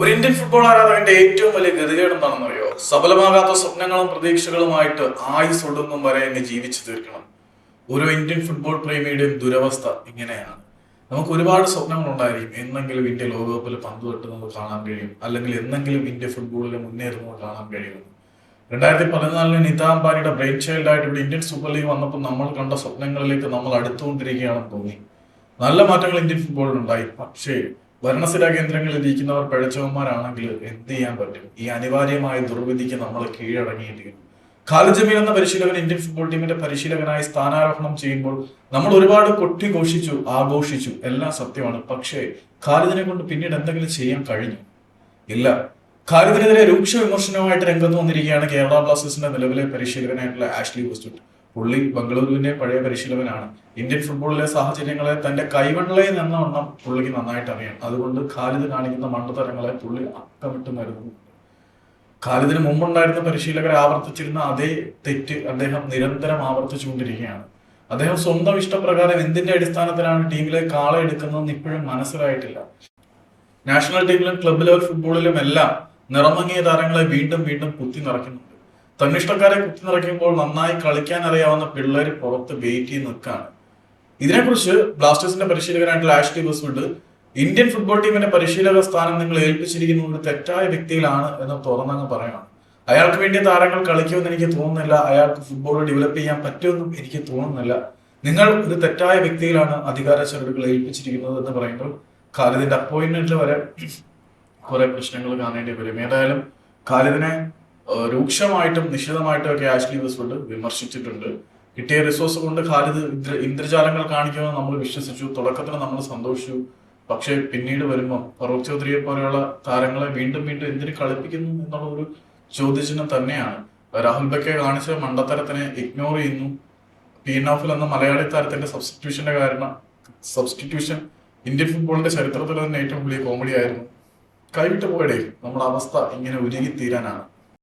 ഒരു Indian football ആരാധകന്റെ ഏറ്റവും വലിയ ഗതികേട് എന്താണെന്നറിയോ? സഫലമാകാത്ത സ്വപ്നങ്ങളും പ്രതീക്ഷകളുമായിട്ട് ആയുസ് ഒടുങ്ങും വരെ അങ്ങ് ജീവിച്ചു തീർക്കണം. ഓരോ ഇന്ത്യൻ ഫുട്ബോൾ പ്രേമിയുടെയും ദുരവസ്ഥ ഇങ്ങനെയാണ്. നമുക്ക് ഒരുപാട് സ്വപ്നങ്ങൾ ഉണ്ടായിരിക്കും. എന്നെങ്കിലും ഇന്ത്യ ലോകകപ്പിൽ പന്ത് തട്ടുന്നത് കാണാൻ കഴിയും, അല്ലെങ്കിൽ എന്നെങ്കിലും ഇന്ത്യ ഫുട്ബോളിൽ മുന്നേറുന്നത് കാണാൻ കഴിയും. 2014 നിത അംബാനിയുടെ ബ്രെയിൻ ചൈൽഡ് ആയിട്ട് ഇവിടെ ഇന്ത്യൻ സൂപ്പർ ലീഗ് വന്നപ്പോൾ നമ്മൾ കണ്ട സ്വപ്നങ്ങളിലേക്ക് നമ്മൾ അടുത്തുകൊണ്ടിരിക്കുകയാണെന്ന് തോന്നി. നല്ല മാറ്റങ്ങൾ ഇന്ത്യൻ ഫുട്ബോളിൽ ഉണ്ടായി. പക്ഷേ ഭരണസ്ഥിരാ കേന്ദ്രങ്ങളിൽ ഇരിക്കുന്നവർ പിഴച്ചവന്മാരാണെങ്കിൽ എന്ത് ചെയ്യാൻ പറ്റും? ഈ അനിവാര്യമായ ദുർവിധിക്ക് നമ്മൾ കീഴടങ്ങിയിരിക്കുന്നു. ഖാലിദ് ജമീൽ എന്ന പരിശീലകൻ ഇന്ത്യൻ ഫുട്ബോൾ ടീമിന്റെ പരിശീലകനായി സ്ഥാനാരോഹണം ചെയ്യുമ്പോൾ നമ്മൾ ഒരുപാട് കൊട്ടിഘോഷിച്ചു, ആഘോഷിച്ചു, എല്ലാം സത്യമാണ്. പക്ഷേ ഖാലിദിനെ കൊണ്ട് പിന്നീട് എന്തെങ്കിലും ചെയ്യാൻ കഴിഞ്ഞു? ഇല്ല. ഖാലിദിനെതിരെ രൂക്ഷ വിമർശനവുമായിട്ട് രംഗത്ത് വന്നിരിക്കുകയാണ് കേരള ബ്ലാസ്റ്റേഴ്സിന്റെ നിലവിലെ പരിശീലകനായിട്ടുള്ള ആഷ്ലി വെസ്റ്റ്വുഡ്. പുള്ളി ബംഗളൂരുവിന്റെ പഴയ പരിശീലകനാണ്. ഇന്ത്യൻ ഫുട്ബോളിലെ സാഹചര്യങ്ങളെ തന്റെ കൈവെള്ളയിൽ നിന്നവണ്ണം പുള്ളിക്ക് നന്നായിട്ട് അറിയാം. അതുകൊണ്ട് ഖാലിദ് കാണിക്കുന്ന മണ്ടത്തരങ്ങളെ പുള്ളി അക്കമിട്ട് മരുന്നു. ഖാലിദിന് മുമ്പുണ്ടായിരുന്ന പരിശീലകരെ ആവർത്തിച്ചിരുന്ന അതേ തെറ്റ് അദ്ദേഹം നിരന്തരം ആവർത്തിച്ചുകൊണ്ടിരിക്കുകയാണ്. അദ്ദേഹം സ്വന്തം ഇഷ്ടപ്രകാരം എന്തിന്റെ അടിസ്ഥാനത്തിലാണ് ടീമിലെ കാളെ എടുക്കുന്നതെന്ന് ഇപ്പോഴും മനസ്സിലായിട്ടില്ല. നാഷണൽ ടീമിലും ക്ലബ് ലെവൽ ഫുട്ബോളിലും എല്ലാം നിറമങ്ങിയ താരങ്ങളെ വീണ്ടും വീണ്ടും കുത്തി നിറയ്ക്കുന്നുണ്ട്. തന്നിഷ്ടക്കാരെ കുത്തി നിറയ്ക്കുമ്പോൾ നന്നായി കളിക്കാൻ അറിയാവുന്ന പിള്ളേർ പുറത്ത് വെയിറ്റ് ചെയ്ത് നിൽക്കുകയാണ്. ഇതിനെക്കുറിച്ച് ബ്ലാസ്റ്റേഴ്സിന്റെ പരിശീലകനായിട്ടുള്ള ആഷ്ലി വെസ്റ്റ്വുഡ് ഇന്ത്യൻ ഫുട്ബോൾ ടീമിന്റെ പരിശീലക സ്ഥാനം നിങ്ങൾ ഏൽപ്പിച്ചിരിക്കുന്ന ഒരു തെറ്റായ വ്യക്തിയിലാണ് എന്ന് തുറന്നങ്ങ് പറയുകയാണ്. അയാൾക്ക് വേണ്ടി താരങ്ങൾ കളിക്കുമെന്ന് എനിക്ക് തോന്നുന്നില്ല. അയാൾക്ക് ഫുട്ബോൾ ഡെവലപ്പ് ചെയ്യാൻ പറ്റുമെന്നും എനിക്ക് തോന്നുന്നില്ല. നിങ്ങൾ ഒരു തെറ്റായ വ്യക്തിയിലാണ് അധികാര ചരടുകൾ ഏൽപ്പിച്ചിരിക്കുന്നത് എന്ന് പറയുമ്പോൾ ഖാലിദിന്റെ അപ്പോയിന്റ്മെന്റിൽ വരെ കുറെ പ്രശ്നങ്ങൾ കാണേണ്ടി വരും. ഏതായാലും ഖാലിദിനെ രൂക്ഷമായിട്ടും നിശ്ചിതമായിട്ടും ഒക്കെ ആഷ്ലി വെസ്റ്റ്വുഡ് വിമർശിച്ചിട്ടുണ്ട്. കിട്ടിയ റിസോഴ്സ് കൊണ്ട് ഖാലിദ് ഇന്ദ്രജാലങ്ങൾ കാണിക്കുമെന്ന് നമ്മൾ വിശ്വസിച്ചു. തുടക്കത്തിൽ നമ്മൾ സന്തോഷിച്ചു. പക്ഷെ പിന്നീട് വരുമ്പോൾ ഫറൂഖ് ചൗധരിയെ പോലെയുള്ള താരങ്ങളെ വീണ്ടും വീണ്ടും എന്തിനു കളിപ്പിക്കുന്നു എന്നുള്ള ഒരു ചോദ്യചിഹ്നം തന്നെയാണ്. രാഹുൽ ബക്കെ കാണിച്ച മണ്ടത്തരത്തിനെ ഇഗ്നോർ ചെയ്യുന്നു. പീനോഫിൽ എന്ന മലയാളി താരത്തിന്റെ സബ്സ്റ്റിറ്റ്യൂഷൻ ഇന്ത്യൻ ഫുട്ബോളിന്റെ ചരിത്രത്തിൽ തന്നെ ഏറ്റവും വലിയ കോമഡി ആയിരുന്നു. കൈവിട്ട് പോയടേ നമ്മുടെ അവസ്ഥ ഇങ്ങനെ ഉരുകി തീരാനാണ്.